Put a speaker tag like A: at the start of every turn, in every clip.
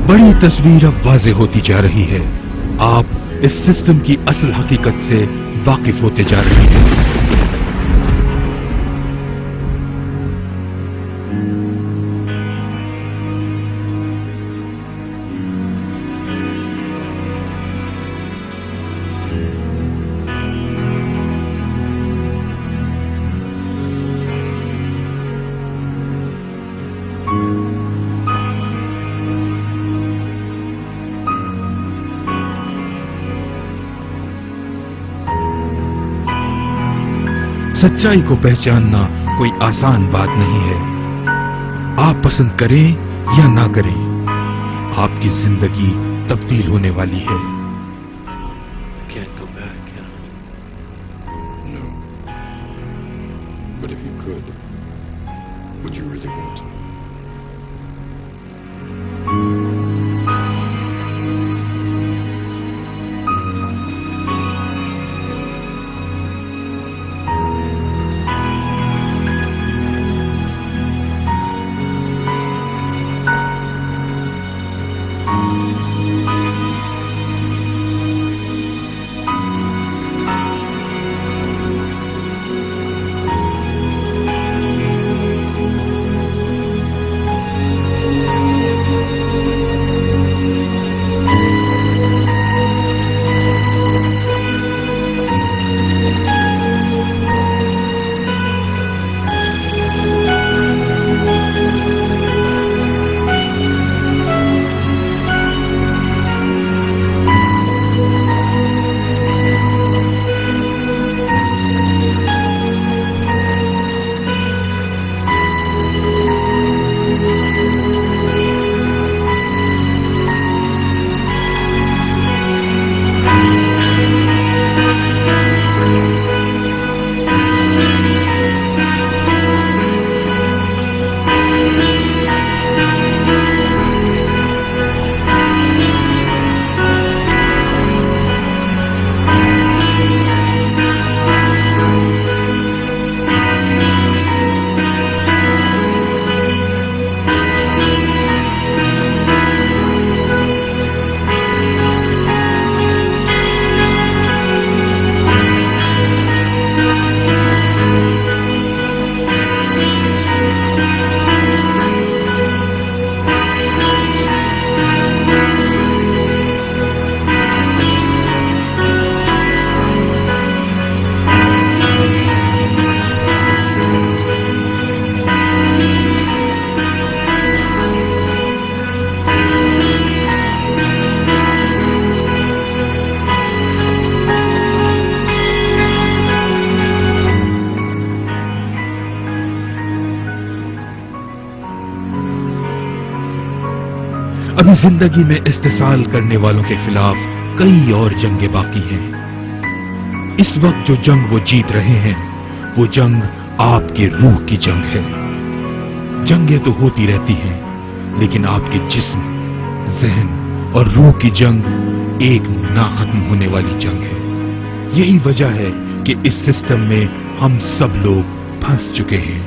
A: बड़ी तस्वीर अब वाज़ेह होती जा रही है। आप इस सिस्टम की असल हकीकत से वाकिफ होते जा रहे हैं। सच्चाई को पहचानना कोई आसान बात नहीं है। आप पसंद करें या ना करें, आपकी जिंदगी तब्दील होने वाली है।
B: Can't go back, yeah? No. But if you could, would you really want to?
A: अभी जिंदगी में इस्तेसाल करने वालों के खिलाफ कई और जंगें बाकी हैं। इस वक्त जो जंग वो जीत रहे हैं, वो जंग आपके रूह की जंग है। जंगें तो होती रहती हैं, लेकिन आपके जिस्म, जहन और रूह की जंग एक ना खत्म होने वाली जंग है। यही वजह है कि इस सिस्टम में हम सब लोग फंस चुके हैं।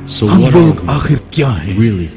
B: So
A: हम
B: what
A: लोग
B: are we
A: आखिर क्या हैं?
B: really?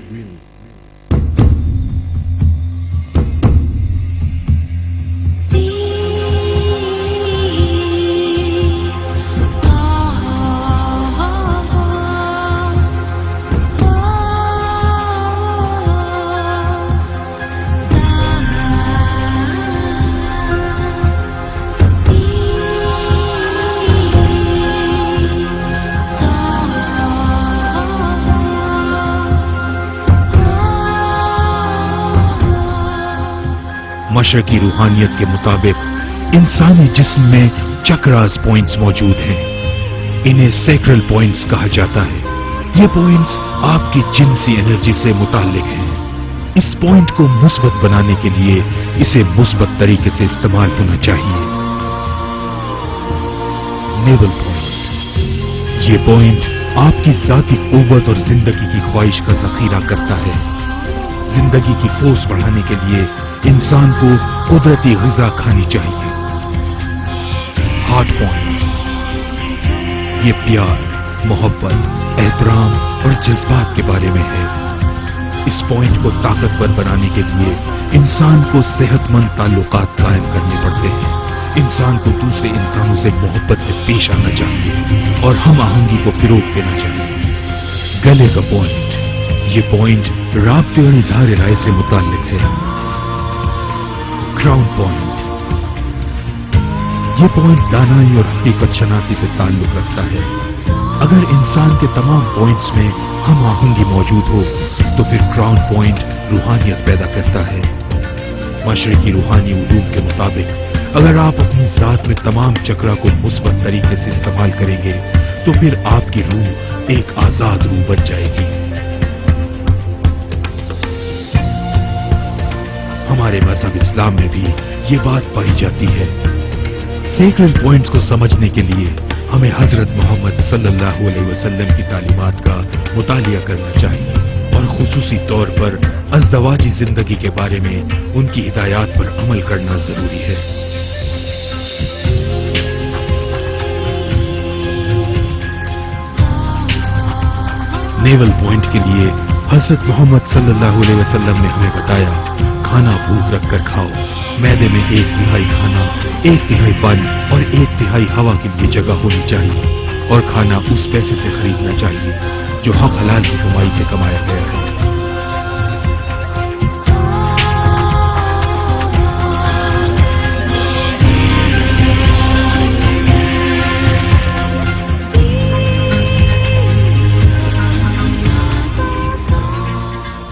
A: मशरकी रूहानियत के मुताबिक इंसानी जिस्म में चक्रास पॉइंट्स मौजूद हैं। इन्हें सैक्रल पॉइंट्स कहा जाता है। ये पॉइंट्स आपकी जिनसी एनर्जी से मुताल्लिक हैं। इस पॉइंट को मुस्बत बनाने के लिए इसे मुस्बत तरीके से इस्तेमाल होना चाहिए। नेवल पॉइंट, ये पॉइंट आपकी जाती कुव्वत और जिंदगी की ख्वाहिश का जखीरा करता है। जिंदगी की फोर्स बढ़ाने के लिए इंसान को कुदरती ग़िज़ा खानी चाहिए। हार्ट पॉइंट, ये प्यार, मोहब्बत, एहतराम और जज्बात के बारे में है। इस पॉइंट को ताकतवर बनाने के लिए इंसान को सेहतमंद ताल्लुकात कायम करने पड़ते हैं। इंसान को दूसरे इंसानों से मोहब्बत से पेश आना चाहिए और हम आहंगी को फिरोग देना चाहिए। गले का पॉइंट, ये पॉइंट राब्ते और इजहार राय से मुताल्लिक है। क्राउन पॉइंट, ये पॉइंट दानाई और हकीकत शनासी से ताल्लुक रखता है। अगर इंसान के तमाम पॉइंट्स में हम आहंगी मौजूद हो तो फिर क्राउन पॉइंट रूहानियत पैदा करता है। मशरिकी रूहानी उलूम के मुताबिक अगर आप अपनी जात में तमाम चक्रा को मुस्बत तरीके से इस्तेमाल करेंगे तो फिर आपकी रूह एक आजाद रूह बन जाएगी। हमारे मजहब इस्लाम में भी ये बात पाई जाती है। सेक्रेड पॉइंट्स को समझने के लिए हमें हजरत मोहम्मद सल्लल्लाहु अलैहि वसल्लम की तालीमात का मुतालिया करना चाहिए और खुसूसी तौर पर अज़दवाजी जिंदगी के बारे में उनकी हिदायत पर अमल करना जरूरी है। नेवल पॉइंट के लिए हजरत मोहम्मद सल्लल्लाहु अलैहि वसल्लम ने हमें बताया, खाना भूख रखकर खाओ। मैदे में 1/3 खाना, 1/3 पानी और 1/3 हवा के लिए जगह होनी चाहिए और खाना उस पैसे से खरीदना चाहिए जो हक हलाल की कमाई से कमाया गया है।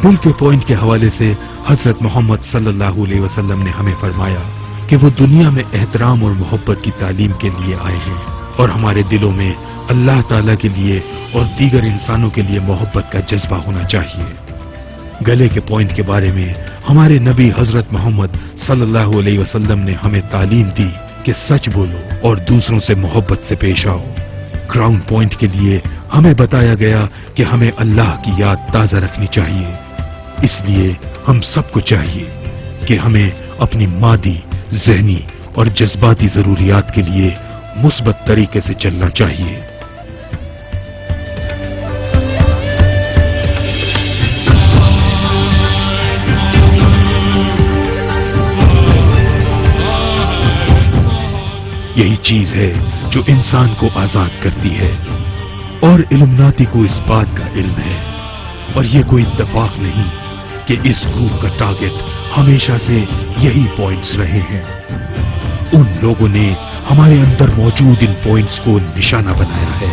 A: दिल के पॉइंट के हवाले से हजरत मोहम्मद सल्लल्लाहु अलैहि वसल्लम ने हमें फरमाया कि वो दुनिया में एहतराम और मोहब्बत की तालीम के लिए आए हैं और हमारे दिलों में अल्लाह ताला के लिए और दीगर इंसानों के लिए मोहब्बत का जज्बा होना चाहिए। गले के पॉइंट के बारे में हमारे नबी हजरत मोहम्मद सल्लल्लाहु अलैहि वसल्लम ने हमें तालीम दी कि सच बोलो और दूसरों से मोहब्बत से पेश आओ। क्राउन पॉइंट के लिए हमें बताया गया कि हमें अल्लाह की याद ताजा रखनी चाहिए। इसलिए हम सबको चाहिए कि हमें अपनी मादी, ज़हनी और जज्बाती जरूरियात के लिए मुस्बत तरीके से चलना चाहिए। यही चीज है जो इंसान को आजाद करती है और इल्यूमिनाती को इस बात का इल्म है और ये कोई इत्तेफाक नहीं कि इस ग्रुप का टारगेट हमेशा से यही पॉइंट्स रहे हैं। उन लोगों ने हमारे अंदर मौजूद इन पॉइंट्स को निशाना बनाया है